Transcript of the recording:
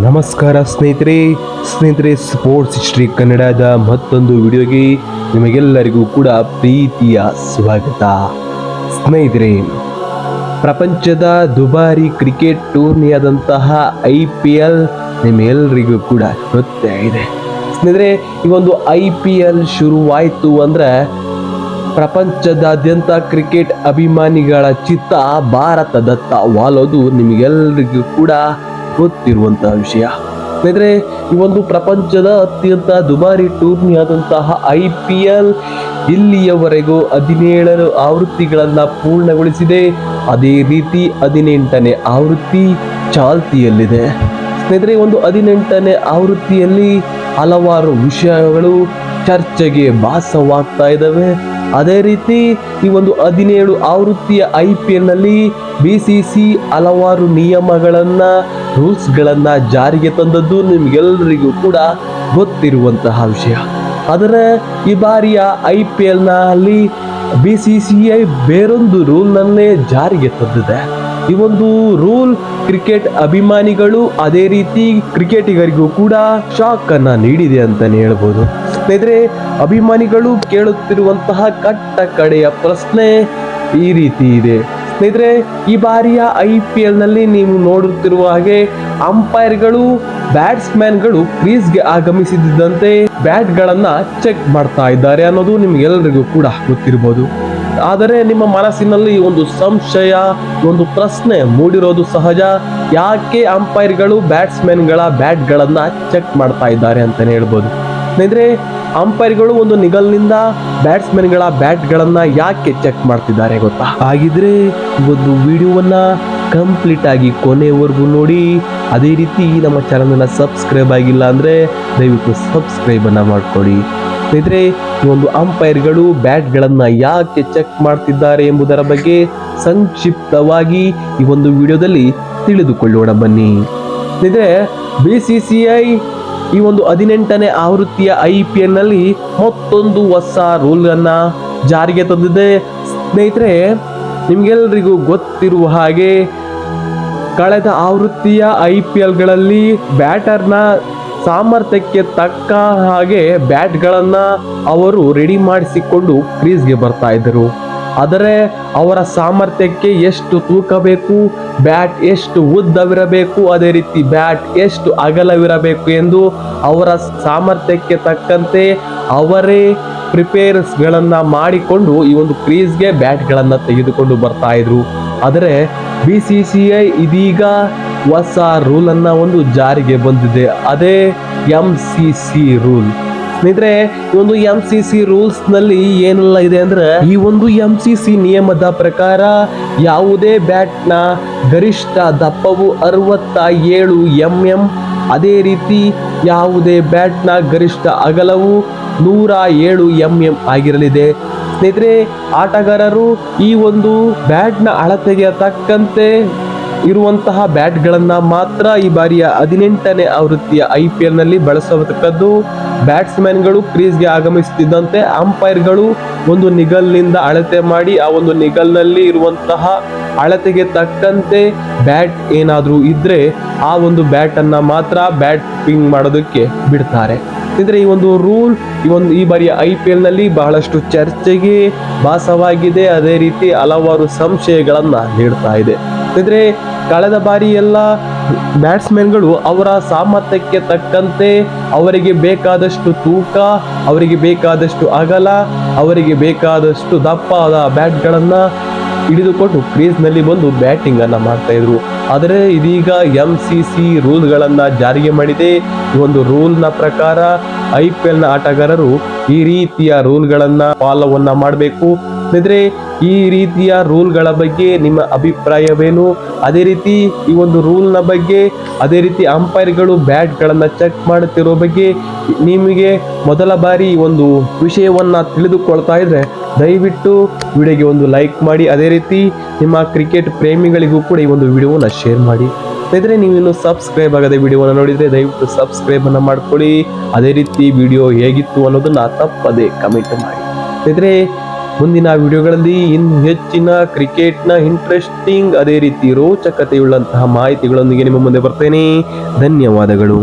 ನಮಸ್ಕಾರ ಸ್ನೇಹಿತರೆ sports history ಕನ್ನಡದ ಮತ್ತೊಂದು ವಿಡಿಯೋಗೆ ನಿಮಗೆಲ್ಲರಿಗೂ ಕೂಡ ಪ್ರೀತಿಯ ಸ್ವಾಗತ. ಸ್ನೇಹಿತರೆ, ಪ್ರಪಂಚದ ದುಬಾರಿ ಕ್ರಿಕೆಟ್ ಟೂರ್ನಿಯಾದಂತಹ IPL ನಿಮ್ಮೆಲ್ಲರಿಗೂ ಕೂಡ ಗೊತ್ತೇ ಇದೆ. ಸ್ನೇಹಿತರೆ, ಈ ಒಂದು IPL ಶುರುವಾಯಿತು ಅಂದರೆ ಪ್ರಪಂಚದಾದ್ಯಂತ ಕ್ರಿಕೆಟ್ ಅಭಿಮಾನಿಗಳ ಚಿತ್ತ ಭಾರತದತ್ತ ವಾಲೋದು ನಿಮಗೆಲ್ಲರಿಗೂ ಕೂಡ ಗೊತ್ತಿರುವಂತಹ ವಿಷಯ. ಸ್ನೇಹಿತರೆ, ಈ ಒಂದು ಪ್ರಪಂಚದ ಅತ್ಯಂತ ದುಬಾರಿ ಟೂರ್ನಿ ಆದಂತಹ IPL ಇಲ್ಲಿಯವರೆಗೂ 17 ಆವೃತ್ತಿಗಳನ್ನು ಪೂರ್ಣಗೊಳಿಸಿದೆ. ಅದೇ ರೀತಿ 18ನೇ ಆವೃತ್ತಿ ಚಾಲ್ತಿಯಲ್ಲಿದೆ. ಸ್ನೇಹಿತರೆ, ಒಂದು 18ನೇ ಆವೃತ್ತಿಯಲ್ಲಿ ಹಲವಾರು ವಿಷಯಗಳು ಚರ್ಚೆಗೆ ಭಾಸವಾಗ್ತಾ ಇದ್ದಾವೆ. ಅದೇ ರೀತಿ ಈ ಒಂದು 17 ಆವೃತ್ತಿಯ IPL ನಲ್ಲಿ BCC ಹಲವಾರು ನಿಯಮಗಳನ್ನ ರೂಲ್ಸ್ಗಳನ್ನ ಜಾರಿಗೆ ತಂದದ್ದು ನಿಮ್ಗೆಲ್ಲರಿಗೂ ಕೂಡ ಗೊತ್ತಿರುವಂತಹ ವಿಷಯ. ಆದರೆ ಈ ಬಾರಿಯ IPL ನಲ್ಲಿ BCCI ಬೇರೊಂದು ರೂಲ್ನನ್ನೇ ಜಾರಿಗೆ ತಂದಿದೆ. ಈ ಒಂದು ರೂಲ್ ಕ್ರಿಕೆಟ್ ಅಭಿಮಾನಿಗಳು ಅದೇ ರೀತಿ ಕ್ರಿಕೆಟಿಗರಿಗೂ ಕೂಡ ಶಾಕ್ ಅನ್ನ ನೀಡಿದೆ ಅಂತಾನೆ ಹೇಳ್ಬೋದು. ಸ್ನೇಹಿತರೆ, ಅಭಿಮಾನಿಗಳು ಕೇಳುತ್ತಿರುವಂತಹ ಕಟ್ಟ ಕಡೆಯ ಪ್ರಶ್ನೆ ಈ ರೀತಿ ಇದೆ. ಸ್ನೇಹಿತರೆ, ಈ ಬಾರಿಯ IPL ನಲ್ಲಿ ನೀವು ನೋಡುತ್ತಿರುವ ಹಾಗೆ ಅಂಪೈರ್ಗಳು ಬ್ಯಾಟ್ಸ್ಮನ್ಗಳು ಕ್ರೀಸ್ಗೆ ಆಗಮಿಸಿದಂತೆ ಬ್ಯಾಟ್ಗಳನ್ನ ಚೆಕ್ ಮಾಡ್ತಾ ಇದ್ದಾರೆ ಅನ್ನೋದು ನಿಮ್ಗೆಲ್ಲರಿಗೂ ಕೂಡ ಗೊತ್ತಿರಬಹುದು. ಆದರೆ ನಿಮ್ಮ ಮನಸ್ಸಿನಲ್ಲಿ ಒಂದು ಸಂಶಯ, ಒಂದು ಪ್ರಶ್ನೆ ಮೂಡಿರೋದು ಸಹಜ. ಯಾಕೆ ಅಂಪೈರ್ಗಳು ಬ್ಯಾಟ್ಸ್ಮನ್ಗಳ ಬ್ಯಾಟ್ಗಳನ್ನ ಚೆಕ್ ಮಾಡ್ತಾ ಇದ್ದಾರೆ ಅಂತಾನೆ ಹೇಳ್ಬೋದು. ಸ್ನೇಹಿತರೆ, ಅಂಪೈರ್ಗಳು ಒಂದು ನಿಗಲ್ನಿಂದ ಬ್ಯಾಟ್ಸ್ಮನ್ಗಳ ಬ್ಯಾಟ್ಗಳನ್ನ ಯಾಕೆ ಚೆಕ್ ಮಾಡ್ತಿದ್ದಾರೆ ಗೊತ್ತಾ? ಹಾಗಿದ್ರೆ ಒಂದು ವಿಡಿಯೋವನ್ನ ಕಂಪ್ಲೀಟ್ ಆಗಿ ಕೊನೆವರೆಗೂ ನೋಡಿ. ಅದೇ ರೀತಿ ನಮ್ಮ ಚಾನಲ್ನ ಸಬ್ಸ್ಕ್ರೈಬ್ ಆಗಿಲ್ಲ ಅಂದ್ರೆ ದಯವಿಟ್ಟು ಸಬ್ಸ್ಕ್ರೈಬ್ ಅನ್ನ ಮಾಡ್ಕೊಳ್ಳಿ. ಸ್ನೇಹಿತರೆ, ಈ ಒಂದು ಅಂಪೈರ್ಗಳು ಬ್ಯಾಟ್ಗಳನ್ನ ಯಾಕೆ ಚೆಕ್ ಮಾಡ್ತಿದ್ದಾರೆ ಎಂಬುದರ ಬಗ್ಗೆ ಸಂಕ್ಷಿಪ್ತವಾಗಿ ಈ ಒಂದು ವಿಡಿಯೋದಲ್ಲಿ ತಿಳಿದುಕೊಳ್ಳೋಣ ಬನ್ನಿ. ಸ್ನೇಹಿತರೆ, BCCI ಈ ಒಂದು 18ನೇ ಆವೃತ್ತಿಯ IPL ನಲ್ಲಿ ಮತ್ತೊಂದು ಹೊಸ ರೂಲ್ ಅನ್ನ ಜಾರಿಗೆ ತಂದಿದೆ. ಸ್ನೇಹಿತರೆ, ನಿಮ್ಗೆಲ್ರಿಗೂ ಗೊತ್ತಿರುವ ಹಾಗೆ ಕಳೆದ ಆವೃತ್ತಿಯ IPL ಗಳಲ್ಲಿ ಬ್ಯಾಟರ್ನ ಸಾಮರ್ಥ್ಯಕ್ಕೆ ತಕ್ಕ ಹಾಗೆ ಬ್ಯಾಟ್ಗಳನ್ನ ಅವರು ರೆಡಿ ಮಾಡಿಸಿಕೊಂಡು ಕ್ರೀಸ್ಗೆ ಬರ್ತಾ ಇದ್ದರು. ಆದರೆ ಅವರ ಸಾಮರ್ಥ್ಯಕ್ಕೆ ಎಷ್ಟು ತೂಕ ಬೇಕು, ಬ್ಯಾಟ್ ಎಷ್ಟು ಉದ್ದವಿರಬೇಕು, ಅದೇ ರೀತಿ ಬ್ಯಾಟ್ ಎಷ್ಟು ಅಗಲವಿರಬೇಕು ಎಂದು ಅವರ ಸಾಮರ್ಥ್ಯಕ್ಕೆ ತಕ್ಕಂತೆ ಅವರೇ ಪ್ರಿಪೇರ್ಸ್ಗಳನ್ನ ಮಾಡಿಕೊಂಡು ಈ ಒಂದು ಕ್ರೀಸ್ಗೆ ಬ್ಯಾಟ್ಗಳನ್ನ ತೆಗೆದುಕೊಂಡು ಬರ್ತಾ ಇದ್ರು. ಆದರೆ BCCI ಇದೀಗ ಹೊಸ ರೂಲ್ ಅನ್ನ ಒಂದು ಜಾರಿಗೆ ಬಂದಿದೆ. ಅದೇ MCC ರೂಲ್. ಸ್ನೇಹಿತರೆ, ಈ ಒಂದು MCC ರೂಲ್ಸ್ ನಲ್ಲಿ ಏನೆಲ್ಲ ಇದೆ ಅಂದ್ರೆ, ಈ ಒಂದು MCC ನಿಯಮದ ಪ್ರಕಾರ ಯಾವುದೇ ಬ್ಯಾಟ್ನ ಗರಿಷ್ಠ ದಪ್ಪವು 67 mm, ಅದೇ ರೀತಿ ಯಾವುದೇ ಬ್ಯಾಟ್ನ ಗರಿಷ್ಠ ಅಗಲವು 107 mm ಆಗಿರಲಿದೆ. ಸ್ನೇಹಿತರೆ, ಆಟಗಾರರು ಈ ಒಂದು ಬ್ಯಾಟ್ನ ಅಳತೆಗೆ ತಕ್ಕಂತೆ ಇರುವಂತಹ ಬ್ಯಾಟ್ಗಳನ್ನ ಮಾತ್ರ ಈ ಬಾರಿಯ 18ನೇ ಆವೃತ್ತಿಯ IPL ನಲ್ಲಿ ಬಳಸತಕ್ಕದ್ದು. ಬ್ಯಾಟ್ಸ್ಮನ್ಗಳು ಕ್ರೀಸ್ಗೆ ಆಗಮಿಸುತ್ತಿದ್ದಂತೆ ಅಂಪೈರ್ಗಳು ಒಂದು ನಿಗಲ್ನಿಂದ ಅಳತೆ ಮಾಡಿ ಆ ಒಂದು ನಿಗಲ್ನಲ್ಲಿ ಇರುವಂತಹ ಅಳತೆಗೆ ತಕ್ಕಂತೆ ಬ್ಯಾಟ್ ಏನಾದ್ರೂ ಇದ್ರೆ ಆ ಒಂದು ಬ್ಯಾಟ್ ಅನ್ನ ಮಾತ್ರ ಬ್ಯಾಟಿಂಗ್ ಮಾಡೋದಕ್ಕೆ ಬಿಡ್ತಾರೆ. ಇದ್ರೆ ಈ ಒಂದು ರೂಲ್ ಈ ಬಾರಿಯ IPL ನಲ್ಲಿ ಬಹಳಷ್ಟು ಚರ್ಚೆಗೆ ಭಾಸವಾಗಿದೆ. ಅದೇ ರೀತಿ ಹಲವಾರು ಸಂಶಯಗಳನ್ನ ನೀಡ್ತಾ ಇದೆ. ಇದ್ರೆ ಕಳೆದ ಬಾರಿ ಎಲ್ಲ ಬ್ಯಾಟ್ಸ್ಮನ್ಗಳು ಅವರ ಸಾಮರ್ಥ್ಯಕ್ಕೆ ತಕ್ಕಂತೆ ಅವರಿಗೆ ಬೇಕಾದಷ್ಟು ತೂಕ, ಅವರಿಗೆ ಬೇಕಾದಷ್ಟು ಅಗಲ, ಅವರಿಗೆ ಬೇಕಾದಷ್ಟು ದಪ್ಪದ ಬ್ಯಾಟ್ಗಳನ್ನ ಹಿಡಿದುಕೊಂಡು ಕ್ರೀಸ್ನಲ್ಲಿ ಬಂದು ಬ್ಯಾಟಿಂಗ್ ಅನ್ನ ಮಾಡ್ತಾ ಇದ್ರು. ಆದರೆ ಇದೀಗ MCC ರೂಲ್ಗಳನ್ನ ಜಾರಿಗೆ ಮಾಡಿದೆ. ಈ ಒಂದು ರೂಲ್ನ ಪ್ರಕಾರ IPL ನ ಆಟಗಾರರು ಈ ರೀತಿಯ ರೂಲ್ಗಳನ್ನ ಫಾಲೋವನ್ನ ಮಾಡಬೇಕು. ಸ್ನೇಹಿತರೆ, ಈ ರೀತಿಯ ರೂಲ್ಗಳ ಬಗ್ಗೆ ನಿಮ್ಮ ಅಭಿಪ್ರಾಯವೇನು? ಅದೇ ರೀತಿ ಈ ಒಂದು ರೂಲ್ನ ಬಗ್ಗೆ, ಅದೇ ರೀತಿ ಅಂಪೈರ್ಗಳು ಬ್ಯಾಟ್ಗಳನ್ನ ಚೆಕ್ ಮಾಡುತ್ತಿರೋ ಬಗ್ಗೆ ನಿಮಗೆ ಮೊದಲ ಬಾರಿ ಈ ಒಂದು ವಿಷಯವನ್ನ ತಿಳಿದುಕೊಳ್ತಾ ಇದ್ರೆ ದಯವಿಟ್ಟು ವಿಡಿಯೋಗೆ ಒಂದು ಲೈಕ್ ಮಾಡಿ. ಅದೇ ರೀತಿ ನಿಮ್ಮ ಕ್ರಿಕೆಟ್ ಪ್ರೇಮಿಗಳಿಗೂ ಕೂಡ ಈ ಒಂದು ವಿಡಿಯೋವನ್ನ ಶೇರ್ ಮಾಡಿ. ಸ್ನೇಹಿತರೆ, ನೀವು ಇನ್ನು ಸಬ್ಸ್ಕ್ರೈಬ್ ಆಗದೆ ವಿಡಿಯೋವನ್ನು ನೋಡಿದ್ರೆ ದಯವಿಟ್ಟು ಸಬ್ಸ್ಕ್ರೈಬ್ ಅನ್ನ ಮಾಡ್ಕೊಳ್ಳಿ. ಅದೇ ರೀತಿ ವಿಡಿಯೋ ಹೇಗಿತ್ತು ಅನ್ನೋದನ್ನ ತಪ್ಪದೆ ಕಮೆಂಟ್ ಮಾಡಿ. ಸ್ನೇಹಿತರೆ, ಮುಂದಿನ ವಿಡಿಯೋಗಳಲ್ಲಿ ಇನ್ನು ಹೆಚ್ಚಿನ ಕ್ರಿಕೆಟ್ನ ಇಂಟ್ರೆಸ್ಟಿಂಗ್ ಅದೇ ರೀತಿ ರೋಚಕತೆಯುಳ್ಳಂತಹ ಮಾಹಿತಿಗಳೊಂದಿಗೆ ನಿಮ್ಮ ಮುಂದೆ ಬರ್ತೇನೆ. ಧನ್ಯವಾದಗಳು.